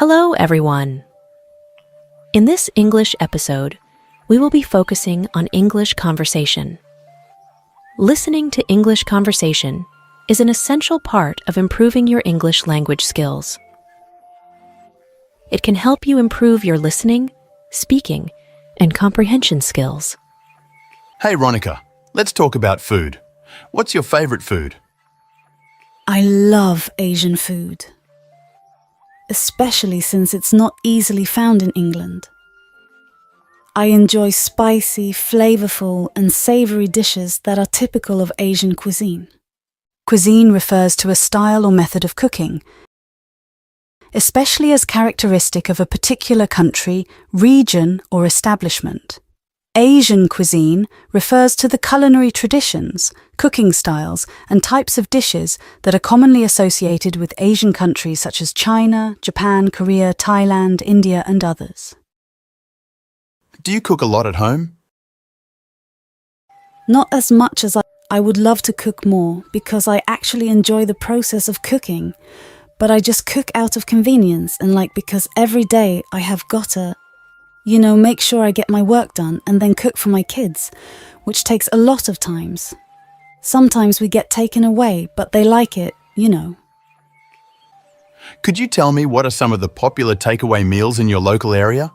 Hello, everyone. In this English episode, we will be focusing on English conversation. Listening to English conversation is an essential part of improving your English language skills. It can help you improve your listening, speaking, and comprehension skills. Hey, Ronica, let's talk about food. What's your favorite food? I love Asian food, especially since it's not easily found in England. I enjoy spicy, flavorful, and savory dishes that are typical of Asian cuisine. Cuisine refers to a style or method of cooking, especially as characteristic of a particular country, region, or establishment. Asian cuisine refers to the culinary traditions, cooking styles, and types of dishes that are commonly associated with Asian countries such as China, Japan, Korea, Thailand, India, and others. Do you cook a lot at home? Not as much as I would love to cook more because I actually enjoy the process of cooking, but I just cook out of convenience and because every day I have got to, make sure I get my work done and then cook for my kids, which takes a lot of times. Sometimes we get taken away, but they like it. Could you tell me what are some of the popular takeaway meals in your local area?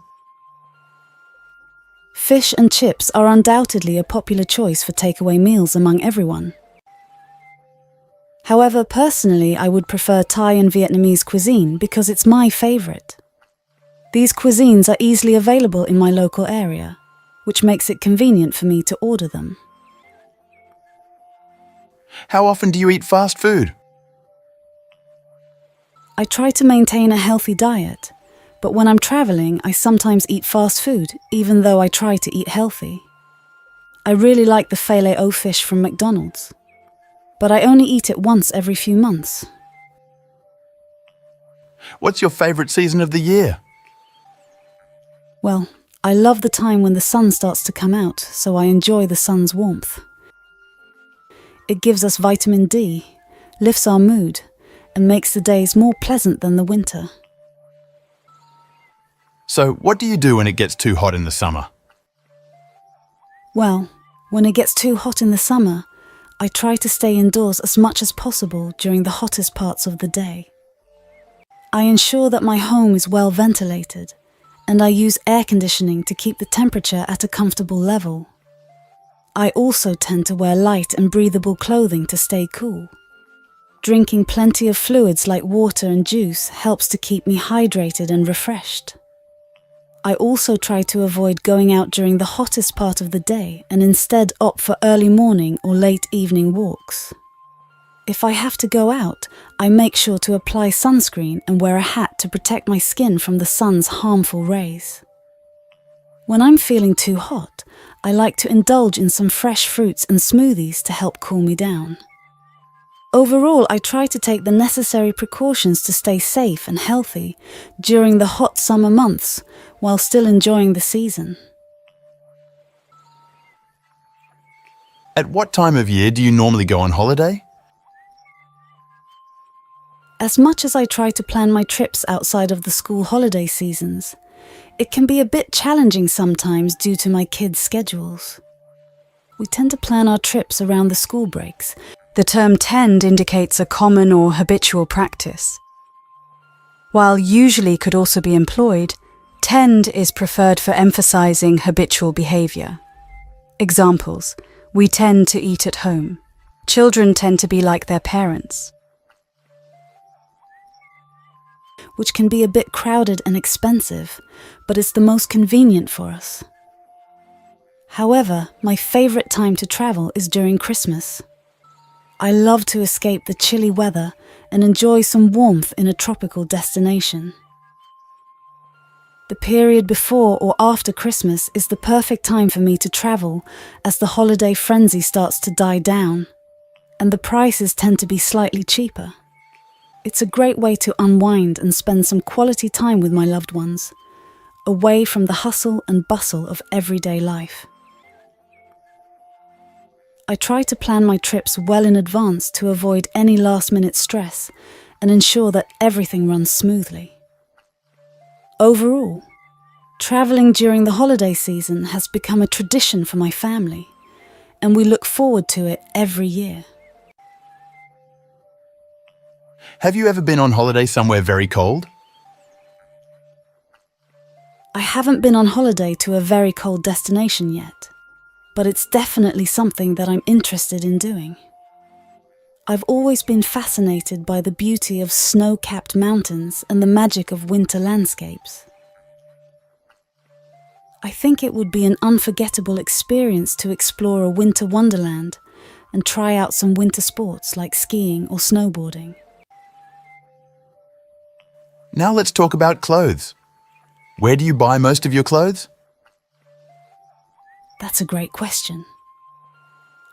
Fish and chips are undoubtedly a popular choice for takeaway meals among everyone. However, personally, I would prefer Thai and Vietnamese cuisine because it's my favorite. These cuisines are easily available in my local area, which makes it convenient for me to order them. How often do you eat fast food? I try to maintain a healthy diet, but when I'm traveling, I sometimes eat fast food, even though I try to eat healthy. I really like the filet-o fish from McDonald's, but I only eat it once every few months. What's your favorite season of the year? Well, I love the time when the sun starts to come out, so I enjoy the sun's warmth. It gives us vitamin D, lifts our mood, and makes the days more pleasant than the winter. So, what do you do when it gets too hot in the summer? Well, when it gets too hot in the summer, I try to stay indoors as much as possible during the hottest parts of the day. I ensure that my home is well ventilated, and I use air conditioning to keep the temperature at a comfortable level. I also tend to wear light and breathable clothing to stay cool. Drinking plenty of fluids like water and juice helps to keep me hydrated and refreshed. I also try to avoid going out during the hottest part of the day and instead opt for early morning or late evening walks. If I have to go out, I make sure to apply sunscreen and wear a hat to protect my skin from the sun's harmful rays. When I'm feeling too hot, I like to indulge in some fresh fruits and smoothies to help cool me down. Overall, I try to take the necessary precautions to stay safe and healthy during the hot summer months while still enjoying the season. At what time of year do you normally go on holiday? As much as I try to plan my trips outside of the school holiday seasons, it can be a bit challenging sometimes due to my kids' schedules. We tend to plan our trips around the school breaks. The term tend indicates a common or habitual practice. While usually could also be employed, tend is preferred for emphasizing habitual behavior. Examples: we tend to eat at home. Children tend to be like their parents. Which can be a bit crowded and expensive, but it's the most convenient for us. However, my favorite time to travel is during Christmas. I love to escape the chilly weather and enjoy some warmth in a tropical destination. The period before or after Christmas is the perfect time for me to travel as the holiday frenzy starts to die down, and the prices tend to be slightly cheaper. It's a great way to unwind and spend some quality time with my loved ones, away from the hustle and bustle of everyday life. I try to plan my trips well in advance to avoid any last-minute stress and ensure that everything runs smoothly. Overall, traveling during the holiday season has become a tradition for my family, and we look forward to it every year. Have you ever been on holiday somewhere very cold? I haven't been on holiday to a very cold destination yet, but it's definitely something that I'm interested in doing. I've always been fascinated by the beauty of snow-capped mountains and the magic of winter landscapes. I think it would be an unforgettable experience to explore a winter wonderland and try out some winter sports like skiing or snowboarding. Now let's talk about clothes. Where do you buy most of your clothes? That's a great question.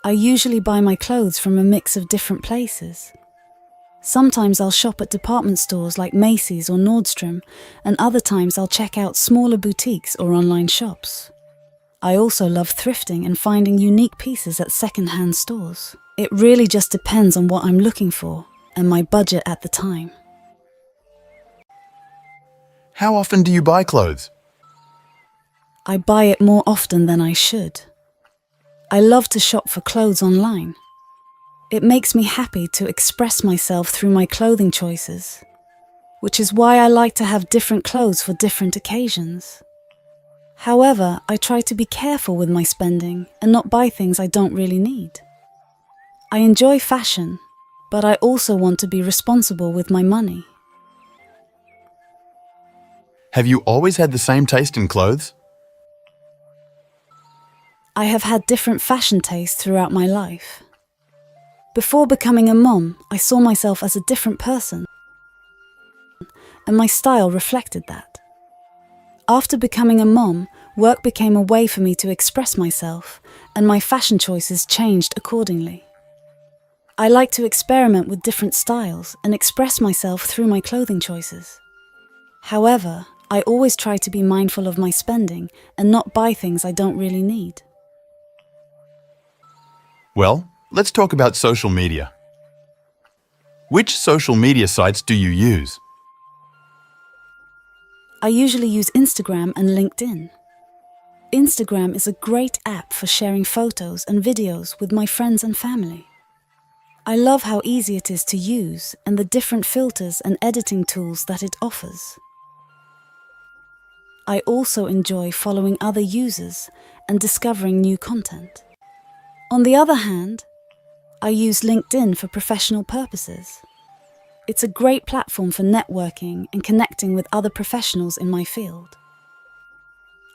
I usually buy my clothes from a mix of different places. Sometimes I'll shop at department stores like Macy's or Nordstrom, and other times I'll check out smaller boutiques or online shops. I also love thrifting and finding unique pieces at second-hand stores. It really just depends on what I'm looking for and my budget at the time. How often do you buy clothes? I buy it more often than I should. I love to shop for clothes online. It makes me happy to express myself through my clothing choices, which is why I like to have different clothes for different occasions. However, I try to be careful with my spending and not buy things I don't really need. I enjoy fashion, but I also want to be responsible with my money. Have you always had the same taste in clothes? I have had different fashion tastes throughout my life. Before becoming a mom, I saw myself as a different person, and my style reflected that. After becoming a mom, work became a way for me to express myself, and my fashion choices changed accordingly. I like to experiment with different styles and express myself through my clothing choices. However, I always try to be mindful of my spending and not buy things I don't really need. Well, let's talk about social media. Which social media sites do you use? I usually use Instagram and LinkedIn. Instagram is a great app for sharing photos and videos with my friends and family. I love how easy it is to use and the different filters and editing tools that it offers. I also enjoy following other users and discovering new content. On the other hand, I use LinkedIn for professional purposes. It's a great platform for networking and connecting with other professionals in my field.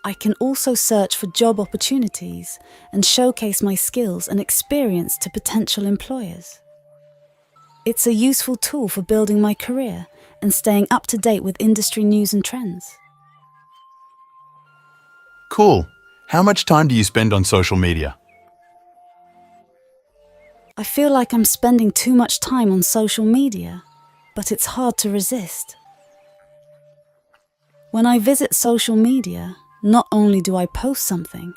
I can also search for job opportunities and showcase my skills and experience to potential employers. It's a useful tool for building my career and staying up to date with industry news and trends. Cool. How much time do you spend on social media? I feel like I'm spending too much time on social media, but it's hard to resist. When I visit social media, not only do I post something,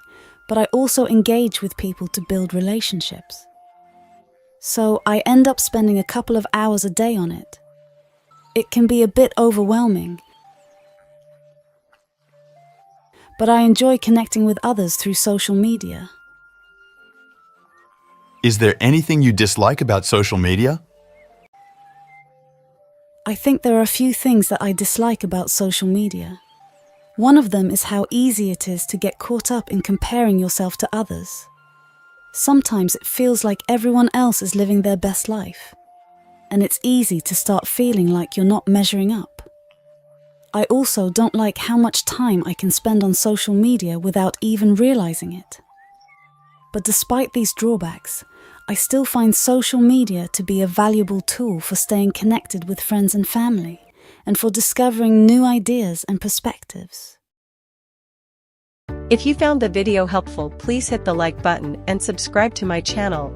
but I also engage with people to build relationships. So I end up spending a couple of hours a day on it. It can be a bit overwhelming, but I enjoy connecting with others through social media. Is there anything you dislike about social media? I think there are a few things that I dislike about social media. One of them is how easy it is to get caught up in comparing yourself to others. Sometimes it feels like everyone else is living their best life, and it's easy to start feeling like you're not measuring up. I also don't like how much time I can spend on social media without even realizing it. But despite these drawbacks, I still find social media to be a valuable tool for staying connected with friends and family, and for discovering new ideas and perspectives. If you found the video helpful, please hit the like button and subscribe to my channel.